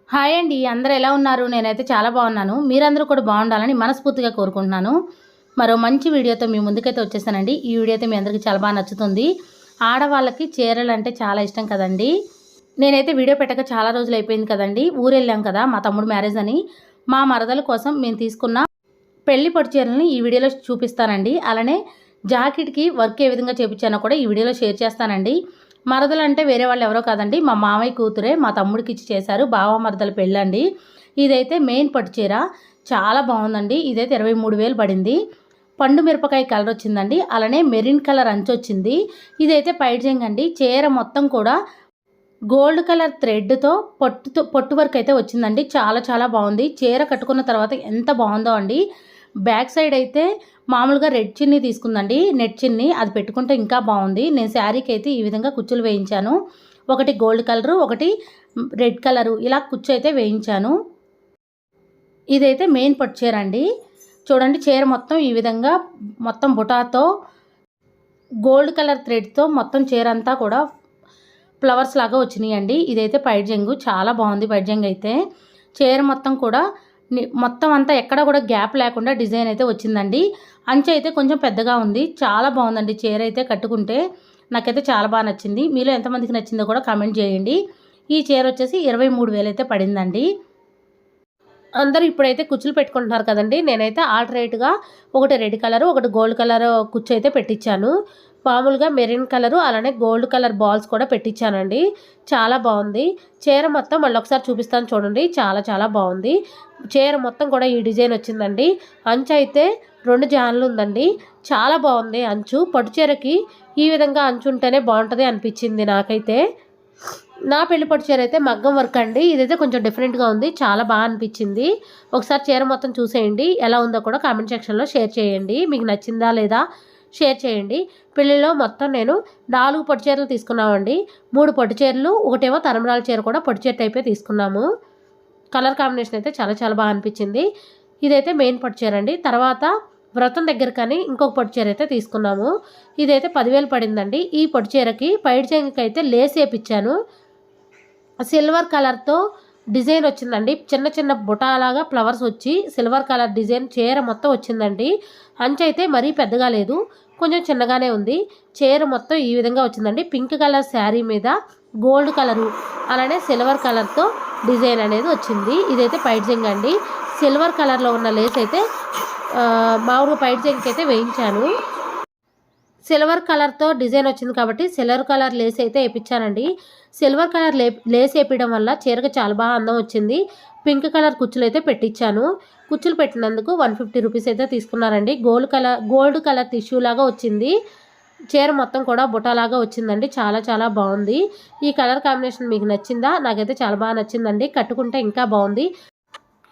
Hi అండి. అందరూ ఎలా ఉన్నారు? నేనైతే చాలా బాగున్నాను. మీరందరూ కూడా బాగుండాలని మనస్ఫూర్తిగా కోరుకుంటున్నాను. మరో మంచి వీడియోతో మీ ముందుకైతే వచ్చేసానండి. ఈ వీడియో అయితే మీ అందరికీ చాలా బాగా నచ్చుతుంది. ఆడవాళ్ళకి చీరలంటే చాలా ఇష్టం కదండి. నేనైతే వీడియో పెట్టక చాలా రోజులు అయిపోయింది కదండి. ఊరెళ్ళాం కదా మా తమ్ముడు మ్యారేజ్ అని. మా మరదల కోసం మేము తీసుకున్న పెళ్లి పట్టు చీరలని ఈ వీడియోలో చూపిస్తానండి. అలానే జాకెట్కి వర్క్ ఏ విధంగా చేపించానో కూడా ఈ వీడియోలో షేర్ చేస్తానండి. మరదలు అంటే వేరే వాళ్ళు ఎవరో కాదండి, మా మామయ్య కూతురే మా తమ్ముడికి ఇచ్చి చేశారు. బావ మరదల పెళ్ళండి. ఇదైతే మెయిన్ పట్టు చీర, చాలా బాగుందండి. ఇదైతే 23,000 పడింది. పండు మిరపకాయ కలర్ వచ్చిందండి. అలానే మెరిన్ కలర్ అంచు వచ్చింది. ఇదైతే పైడ్జింగ్ అండి. చీర మొత్తం కూడా గోల్డ్ కలర్ థ్రెడ్తో పొట్టు వర్క్ అయితే వచ్చిందండి. చాలా చాలా బాగుంది. చీర కట్టుకున్న తర్వాత ఎంత బాగుందో అండి. బ్యాక్ సైడ్ అయితే మామూలుగా రెడ్ చిన్ని తీసుకుందండి, నెట్ చిన్ని. అది పెట్టుకుంటే ఇంకా బాగుంది. నేను శారీకి అయితే ఈ విధంగా కుచ్చులు వేయించాను. ఒకటి గోల్డ్ కలరు, ఒకటి రెడ్ కలరు, ఇలా కుచ్చు అయితే వేయించాను. ఇదైతే మెయిన్ పట్టు చీర అండి. చూడండి, చీర మొత్తం ఈ విధంగా మొత్తం బుటాతో గోల్డ్ కలర్ థ్రెడ్తో మొత్తం చీర అంతా కూడా ఫ్లవర్స్ లాగా వచ్చినాయండి. ఇదైతే పైడ్జంగు, చాలా బాగుంది. పైడ్జంగ్ అయితే చీర మొత్తం కూడా మొత్తం అంతా ఎక్కడ కూడా గ్యాప్ లేకుండా డిజైన్ అయితే వచ్చిందండి. అంచు అయితే కొంచెం పెద్దగా ఉంది. చాలా బాగుందండి చీర అయితే. కట్టుకుంటే నాకైతే చాలా బాగా నచ్చింది. మీలో ఎంతమందికి నచ్చిందో కూడా కామెంట్ చేయండి. ఈ చీర వచ్చేసి 23,000 అయితే పడిందండి. అందరూ ఇప్పుడైతే కుచ్చులు పెట్టుకుంటున్నారు కదండి. నేనైతే ఆల్టర్నేట్గా ఒకటి రెడ్ కలరు, ఒకటి గోల్డ్ కలర్ కుచ్చు అయితే పెట్టించాను. మామూలుగా మెరిన్ కలరు, అలానే గోల్డ్ కలర్ బాల్స్ కూడా పెట్టించానండి. చాలా బాగుంది. చీర మొత్తం మళ్ళీ ఒకసారి చూపిస్తాను చూడండి. చాలా చాలా బాగుంది. చీర మొత్తం కూడా ఈ డిజైన్ వచ్చిందండి. అంచు అయితే 2 జాన్లు ఉందండి. చాలా బాగుంది అంచు. పట్టు చీరకి ఈ విధంగా అంచు ఉంటేనే బాగుంటుంది అనిపించింది నాకైతే. నా పెళ్లి పట్టు చీర అయితే మగ్గం వర్క్ అండి. ఇదైతే కొంచెం డిఫరెంట్గా ఉంది. చాలా బాగా అనిపించింది. ఒకసారి చీర మొత్తం చూసేయండి. ఎలా ఉందో కూడా కామెంట్ సెక్షన్లో షేర్ చేయండి. మీకు నచ్చిందా లేదా షేర్ చేయండి. పెళ్ళిలో మొత్తం నేను 4 పట్టు చీరలు తీసుకున్నామండి. 3 పట్టు చీరలు, ఒకటేమో తరంబరాల చీర కూడా పట్టు చీర టైపే తీసుకున్నాము. కలర్ కాంబినేషన్ అయితే చాలా చాలా బాగా అనిపించింది. ఇదైతే మెయిన్ పట్టు చీర అండి. తర్వాత వ్రతం దగ్గర కానీ ఇంకొక పట్టు చీర అయితే తీసుకున్నాము. ఇదైతే 10,000 పడిందండి. ఈ పట్టు చీరకి పైడి చెంగుకి అయితే లేస్ వేయించాను. సిల్వర్ కలర్తో డిజైన్ వచ్చిందండి. చిన్న చిన్న బుటాలాగా ఫ్లవర్స్ వచ్చి సిల్వర్ కలర్ డిజైన్ చీర మొత్తం వచ్చిందండి. అంచు అయితే మరీ పెద్దగా లేదు, కొంచెం చిన్నగానే ఉంది. చీర మొత్తం ఈ విధంగా వచ్చిందండి. పింక్ కలర్ శారీ మీద గోల్డ్ కలరు, అలానే సిల్వర్ కలర్తో డిజైన్ అనేది వచ్చింది. ఇదైతే పైడ్జింగ్ అండి. సిల్వర్ కలర్లో ఉన్న లేస్ అయితే మామూలుగా పైడ్జింగ్కి అయితే వేయించాను. సిల్వర్ కలర్తో డిజైన్ వచ్చింది కాబట్టి సిల్వర్ కలర్ లేస్ అయితే వేయించానండి. సిల్వర్ కలర్ లేస్ వేయడం వల్ల చీరకు చాలా బాగా అందం వచ్చింది. పింక్ కలర్ కుచ్చులు అయితే పెట్టించాను. కుచ్చులు పెట్టినందుకు 150 రూపీస్ అయితే తీసుకున్నారండి. గోల్డ్ కలర్ టిష్యూ లాగా వచ్చింది. చీర మొత్తం కూడా బుటాలాగా వచ్చిందండి. చాలా చాలా బాగుంది. ఈ కలర్ కాంబినేషన్ మీకు నచ్చిందా? నాకైతే చాలా బాగా నచ్చిందండి. కట్టుకుంటే ఇంకా బాగుంది.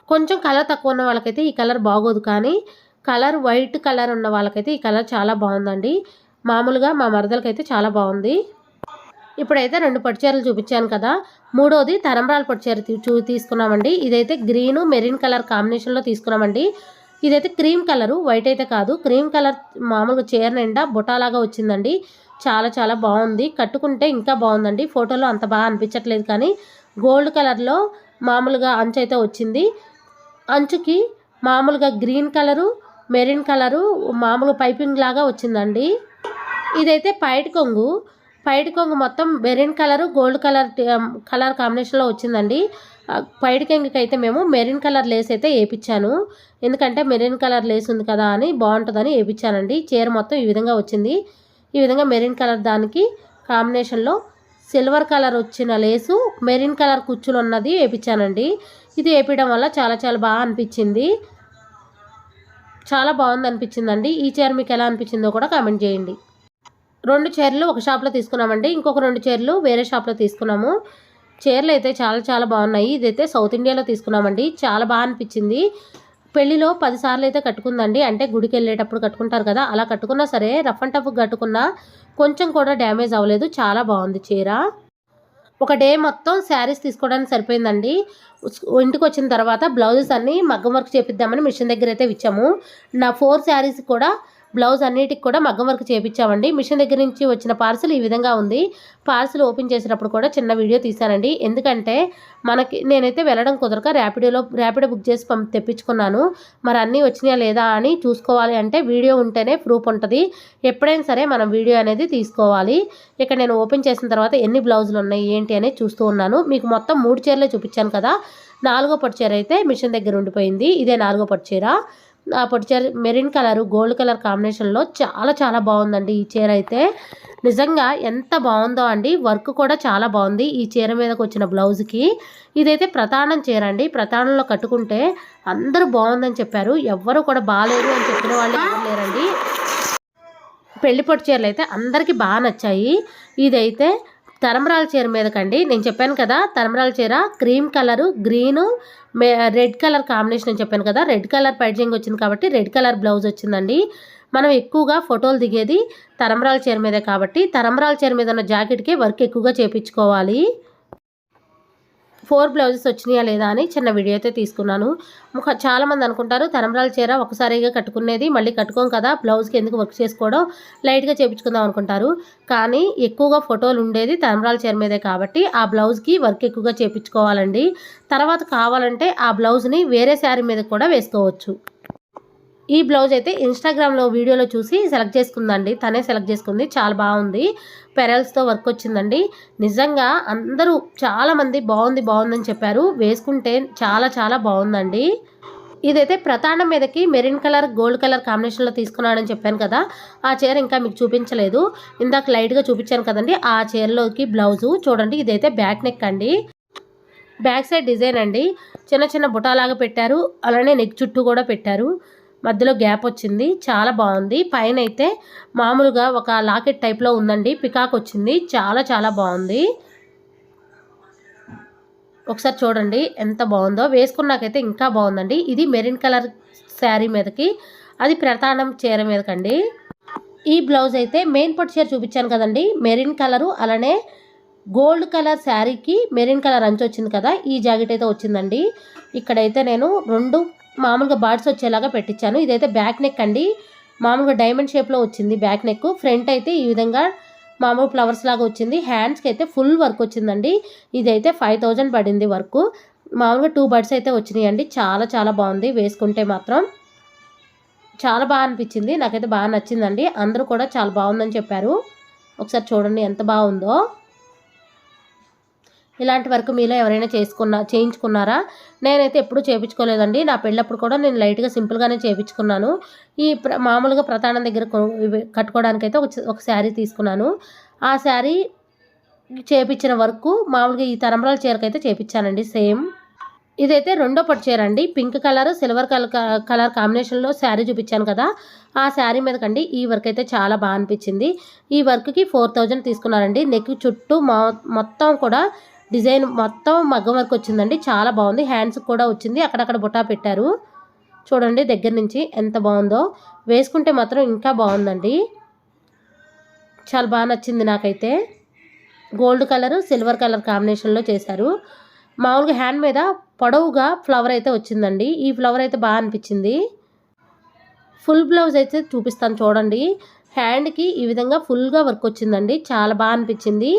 కొంచెం కలర్ తక్కువ ఉన్న వాళ్ళకైతే ఈ కలర్ బాగోదు, కానీ కలర్ వైట్ కలర్ ఉన్న వాళ్ళకైతే ఈ కలర్ చాలా బాగుందండి. మామూలుగా మా మరదలకైతే చాలా బాగుంది. ఇప్పుడైతే 2 పట్టు చీరలు చూపించాను కదా. మూడోది తరంబరాల పట్టు చీర తీసుకున్నామండి. ఇదైతే గ్రీను మెరిన్ కలర్ కాంబినేషన్లో తీసుకున్నామండి. ఇదైతే క్రీమ్ కలరు, వైట్ అయితే కాదు. క్రీమ్ కలర్ మామూలుగా చీర నిండా బుటాలాగా వచ్చిందండి. చాలా చాలా బాగుంది. కట్టుకుంటే ఇంకా బాగుందండి. ఫోటోలో అంత బాగా అనిపించట్లేదు, కానీ గోల్డ్ కలర్లో మామూలుగా అంచు అయితే వచ్చింది. అంచుకి మామూలుగా గ్రీన్ కలరు, మెరిన్ కలరు మామూలు పైపింగ్ లాగా వచ్చిందండి. ఇదైతే పైటి కొంగు మొత్తం మెరిన్ కలరు గోల్డ్ కలర్ కాంబినేషన్లో వచ్చిందండి. పైటి కొంగుకి అయితే మేము మెరిన్ కలర్ లేస్ అయితే వేయించాను. ఎందుకంటే మెరిన్ కలర్ లేస్ ఉంది కదా అని బాగుంటుందని వేయించానండి. చీర మొత్తం ఈ విధంగా వచ్చింది. ఈ విధంగా మెరిన్ కలర్ దానికి కాంబినేషన్లో సిల్వర్ కలర్ వచ్చిన లేసు, మెరిన్ కలర్ కుచ్చులు ఉన్నది వేయించానండి. ఇది వేపించడం వల్ల చాలా చాలా బాగా అనిపించింది. చాలా బాగుంది అనిపించిందండి. ఈ చీర మీకు ఎలా అనిపించిందో కూడా కామెంట్ చేయండి. 2 చీరలు ఒక షాప్లో తీసుకున్నామండి. ఇంకొక 2 చీరలు వేరే షాప్లో తీసుకున్నాము. చీరలు అయితే చాలా చాలా బాగున్నాయి. ఇదైతే సౌత్ ఇండియాలో తీసుకున్నామండి. చాలా బాగా అనిపించింది. పెళ్లిలో 10 సార్లు అయితే కట్టుకుందండి. అంటే గుడికి వెళ్ళేటప్పుడు కట్టుకుంటారు కదా, అలా కట్టుకున్నా సరే రఫ్ అండ్ టఫ్ కట్టుకున్నా కొంచెం కూడా డ్యామేజ్ అవ్వలేదు. చాలా బాగుంది చీర. ఒక డే మొత్తం శారీస్ తీసుకోవడానికి సరిపోయిందండి. ఇంటికి వచ్చిన తర్వాత బ్లౌజెస్ అన్నీ మగ్గం వర్క్ చేపిద్దామని మిషన్ దగ్గర అయితే ఇచ్చాము. నా 4 శారీస్ కూడా బ్లౌజ్ అన్నిటికి కూడా మగ్గం వర్క్ చేయించామండి. మిషన్ దగ్గర నుంచి వచ్చిన పార్సిల్ ఈ విధంగా ఉంది. పార్సిల్ ఓపెన్ చేసేటప్పుడు కూడా చిన్న వీడియో తీశానండి. ఎందుకంటే నేనైతే వెళ్ళడం కుదరక ర్యాపిడో బుక్ చేసి తెప్పించుకున్నాను. మరి అన్నీ వచ్చినాయా లేదా అని చూసుకోవాలి అంటే వీడియో ఉంటేనే ప్రూఫ్ ఉంటుంది. ఎప్పుడైనా సరే మనం వీడియో అనేది తీసుకోవాలి. ఇక్కడ నేను ఓపెన్ చేసిన తర్వాత ఎన్ని బ్లౌజులు ఉన్నాయి ఏంటి అనేది చూస్తూ ఉన్నాను. మీకు మొత్తం 3 చీరలే చూపించాను కదా. 4వ పట్టు చీర అయితే మిషన్ దగ్గర ఉండిపోయింది. ఇదే 4వ పట్టు చీర. ఆ పట్టు చీర మెరిన్ కలర్ గోల్డ్ కలర్ కాంబినేషన్లో చాలా చాలా బాగుందండి. ఈ చీర అయితే నిజంగా ఎంత బాగుందో అండి. వర్క్ కూడా చాలా బాగుంది ఈ చీర మీదకి వచ్చిన బ్లౌజ్కి. ఇదైతే ప్రతానం చీర అండి. ప్రతానంలో కట్టుకుంటే అందరూ బాగుందని చెప్పారు. ఎవ్వరూ కూడా బాగాలేదు అని చెప్పిన వాళ్ళు ఎవరు లేరండి. పెళ్లి పట్టు చీరలు అయితే అందరికీ బాగా నచ్చాయి. ఇదైతే తలంబ్రాల చీర మీదకండి. నేను చెప్పాను కదా తలంబ్రాల చీర cream colour green red colour combination అని చెప్పాను కదా. రెడ్ కలర్ పైజింగ్ వచ్చింది కాబట్టి రెడ్ కలర్ బ్లౌజ్ వచ్చిందండి. మనం ఎక్కువగా ఫోటోలు దిగేది తలంబ్రాల చీర మీదే కాబట్టి తలంబ్రాల చీర మీద ఉన్న జాకెట్కి వర్క్ ఎక్కువగా చేయించుకోవాలి. 4 బ్లౌజెస్ వచ్చినాయా లేదా అని చిన్న వీడియో అయితే తీసుకున్నాను. చాలామంది అనుకుంటారు తలంబ్రాల చీర ఒకసారిగా కట్టుకునేది మళ్ళీ కట్టుకోం కదా, బ్లౌజ్కి ఎందుకు వర్క్ చేసుకోవడం, లైట్గా చేయించుకుందాం అనుకుంటారు. కానీ ఎక్కువగా ఫోటోలు ఉండేది తలంబ్రాల చీర మీదే కాబట్టి ఆ బ్లౌజ్కి వర్క్ ఎక్కువగా చేయించుకోవాలండి. తర్వాత కావాలంటే ఆ బ్లౌజ్ని వేరే శారీ మీద కూడా వేసుకోవచ్చు. ఈ బ్లౌజ్ అయితే ఇన్స్టాగ్రామ్లో వీడియోలో చూసి సెలెక్ట్ చేసుకుందండి. తనే సెలెక్ట్ చేసుకుంది. చాలా బాగుంది. పెరల్స్తో వర్క్ వచ్చిందండి. నిజంగా అందరూ చాలామంది బాగుందని చెప్పారు. వేసుకుంటే చాలా చాలా బాగుందండి. ఇదైతే ప్రతానం మీదకి మెరిన్ కలర్ గోల్డ్ కలర్ కాంబినేషన్లో తీసుకున్నాడని చెప్పాను కదా. ఆ చీర ఇంకా మీకు చూపించలేదు. ఇందాక లైట్గా చూపించాను కదండి. ఆ చీరలోకి బ్లౌజు చూడండి. ఇదైతే బ్యాక్ నెక్ అండి. బ్యాక్ సైడ్ డిజైన్ అండి. చిన్న చిన్న బుటాలాగా పెట్టారు. అలానే నెక్ చుట్టూ కూడా పెట్టారు. మధ్యలో గ్యాప్ వచ్చింది. చాలా బాగుంది. పైన అయితే మామూలుగా ఒక లాకెట్ టైప్లో ఉందండి. పికాక్ వచ్చింది. చాలా చాలా బాగుంది. ఒకసారి చూడండి ఎంత బాగుందో. వేసుకున్నాకైతే ఇంకా బాగుందండి. ఇది మెరిన్ కలర్ శారీ మీదకి, అది ప్రతానం చీర మీదకండి. ఈ బ్లౌజ్ అయితే మెయిన్ పట్టు చీర చూపించాను కదండి. మెరిన్ కలరు అలానే గోల్డ్ కలర్ శారీకి మెరిన్ కలర్ అంచు వచ్చింది కదా. ఈ జాకెట్ అయితే వచ్చిందండి. ఇక్కడైతే నేను 2 మామూలుగా బార్డ్స్ వచ్చేలాగా పెట్టించాను. ఇదైతే బ్యాక్ నెక్ అండి. మామూలుగా డైమండ్ షేప్లో వచ్చింది బ్యాక్ నెక్. ఫ్రంట్ అయితే ఈ విధంగా మామూలు ఫ్లవర్స్ లాగా వచ్చింది. హ్యాండ్స్కి అయితే ఫుల్ వర్క్ వచ్చిందండి. ఇదైతే 5000 పడింది వర్క్. మామూలుగా 2 బర్డ్స్ అయితే వచ్చినాయండి. చాలా చాలా బాగుంది. వేసుకుంటే మాత్రం చాలా బాగా అనిపించింది. నాకైతే బాగా నచ్చిందండి. అందరూ కూడా చాలా బాగుందని చెప్పారు. ఒకసారి చూడండి ఎంత బాగుందో. ఇలాంటి వర్క్ మీలో ఎవరైనా చేయించుకున్నారా? నేనైతే ఎప్పుడూ చేయించుకోలేదండి. నా పెళ్ళప్పుడు కూడా నేను లైట్గా సింపుల్గానే చేయించుకున్నాను. ఈ మామూలుగా ప్రతానం దగ్గర కట్టుకోవడానికైతే ఒక శారీ తీసుకున్నాను. ఆ శారీ చేయించిన వర్క్ మామూలుగా ఈ తలంబ్రాల చీరకైతే చేయించానండి సేమ్. ఇదైతే 2వ పట్టు చీర అండి. పింక్ కలర్ సిల్వర్ కలర్ కాంబినేషన్లో శారీ చూపించాను కదా. ఆ శారీ మీదకండి ఈ వర్క్ అయితే చాలా బాగా అనిపించింది. ఈ వర్క్కి 4000 తీసుకున్నారండి. నెక్ చుట్టూ మొత్తం కూడా డిజైన్ మొత్తం మగ్గం వర్క్ వచ్చిందండి. చాలా బాగుంది. హ్యాండ్స్ కూడా వచ్చింది. అక్కడక్కడ బుటా పెట్టారు. చూడండి దగ్గర నుంచి ఎంత బాగుందో. వేసుకుంటే మాత్రం ఇంకా బాగుందండి. చాలా బాగా నచ్చింది నాకైతే. గోల్డ్ కలర్ సిల్వర్ కలర్ కాంబినేషన్లో చేశారు. మామూలుగా హ్యాండ్ మీద పొడవుగా ఫ్లవర్ అయితే వచ్చిందండి. ఈ ఫ్లవర్ అయితే బాగా అనిపించింది. ఫుల్ బ్లౌజ్ అయితే చూపిస్తాను చూడండి. హ్యాండ్కి ఈ విధంగా ఫుల్గా వర్క్ వచ్చిందండి. చాలా బాగా అనిపించింది.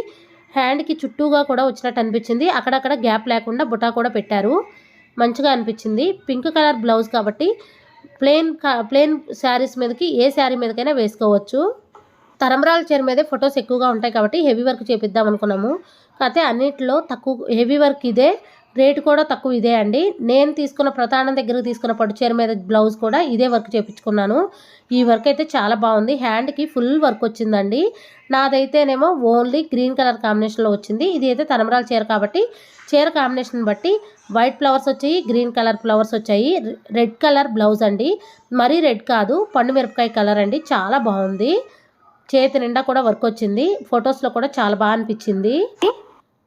హ్యాండ్కి చుట్టూగా కూడా వచ్చినట్టు అనిపించింది. అక్కడక్కడ గ్యాప్ లేకుండా బుటా కూడా పెట్టారు. మంచిగా అనిపించింది. పింక్ కలర్ బ్లౌజ్ కాబట్టి ప్లెయిన్ శారీస్ మీదకి ఏ శారీ మీదకైనా వేసుకోవచ్చు. తలంబ్రాల చీర మీదే ఫొటోస్ ఎక్కువగా ఉంటాయి కాబట్టి హెవీ వర్క్ చేపిద్దాం అనుకున్నాము. కాకపోతే అన్నిటిలో తక్కువ హెవీ వర్క్ ఇదే, రేటు కూడా తక్కువ ఇదే అండి. నేను తీసుకున్న ప్రతానం దగ్గర తీసుకున్న పట్టు చీర మీద బ్లౌజ్ కూడా ఇదే వర్క్ చేయించుకున్నాను. ఈ వర్క్ అయితే చాలా బాగుంది. హ్యాండ్కి ఫుల్ వర్క్ వచ్చిందండి. నాదైతేనేమో ఓన్లీ గ్రీన్ కలర్ కాంబినేషన్లో వచ్చింది. ఇది అయితే తలంబ్రాల చీర కాబట్టి చీర కాంబినేషన్ బట్టి వైట్ ఫ్లవర్స్ వచ్చాయి, గ్రీన్ కలర్ ఫ్లవర్స్ వచ్చాయి. రెడ్ కలర్ బ్లౌజ్ అండి. మరీ రెడ్ కాదు, పండు మిరపకాయ కలర్ అండి. చాలా బాగుంది. చేతి నిండా కూడా వర్క్ వచ్చింది. ఫొటోస్లో కూడా చాలా బాగా అనిపించింది.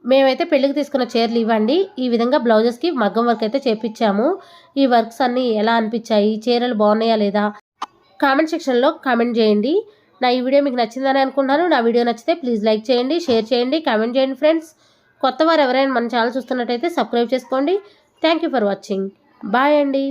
మేమైతే పెళ్ళికి తీసుకున్న చీరలు ఇవ్వండి. ఈ విధంగా బ్లౌజెస్కి మగ్గం వర్క్ అయితే చేపించాము. ఈ వర్క్స్ అన్నీ ఎలా అనిపించాయి, చీరలు బాగున్నాయా లేదా కామెంట్ సెక్షన్లో కామెంట్ చేయండి. నా ఈ వీడియో మీకు నచ్చిందని అనుకుంటున్నాను. నా వీడియో నచ్చితే ప్లీజ్ లైక్ చేయండి, షేర్ చేయండి, కామెంట్ చేయండి ఫ్రెండ్స్. కొత్త వారు ఎవరైనా మన ఛానల్ చూస్తున్నట్టయితే సబ్స్క్రైబ్ చేసుకోండి. Thank you for watching. Bye అండి.